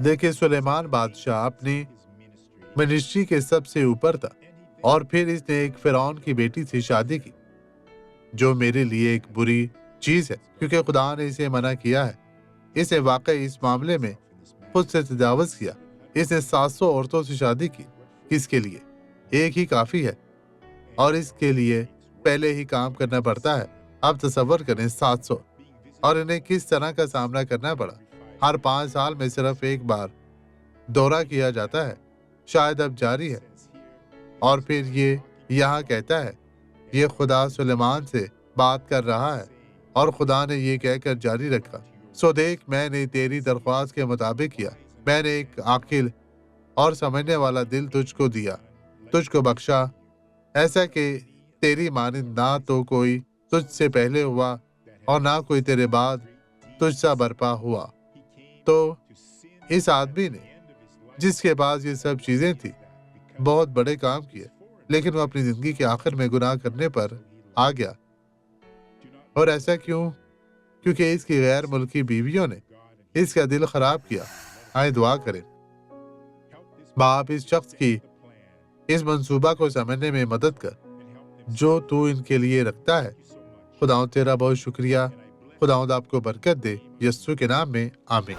देखिए, सुलेमान बादशाह अपनी मिनिस्ट्री के सबसे ऊपर था, और फिर इसने एक फिरौन की बेटी से शादी की, जो मेरे लिए एक बुरी चीज है, क्योंकि खुदा ने इसे मना किया है। इसने वाकई इस मामले में खुद से तजावज किया। इसने 700 औरतों से शादी की। किसके लिए? एक ही काफी है, और इसके लिए पहले ही काम करना पड़ता है। अब तसव्वुर करें 700, और इन्हें किस तरह का सामना करना पड़ा। हर 5 साल में सिर्फ एक बार दौरा किया जाता है, शायद अब जारी है। और फिर ये यहाँ कहता है, ये खुदा सुलेमान से बात कर रहा है, और खुदा ने ये कहकर जारी रखा, सो देख, मैंने तेरी दरख्वास्त के मुताबिक किया। मैंने एक आकिल और समझने वाला दिल तुझको दिया, तुझको बख्शा, ऐसा कि तेरी मानिंद ना तो कोई तुझसे पहले हुआ और ना कोई तेरे बाद तुझसा बर्पा हुआ। तो इस आदमी ने, जिसके पास ये सब चीजें थी, बहुत बड़े काम किए, लेकिन वो अपनी जिंदगी के आखिर में गुनाह करने पर आ गया। और ऐसा क्यों? क्योंकि इसकी गैर मुल्की बीवियों ने इसका दिल खराब किया। आए दुआ करें। बाप, इस शख्स की इस मंसूबा को समझने में मदद कर जो तू इनके लिए रखता है। खुदावंद तेरा बहुत शुक्रिया। खुदावंद आपको बरकत दे, यस्सु के नाम में, आमीन।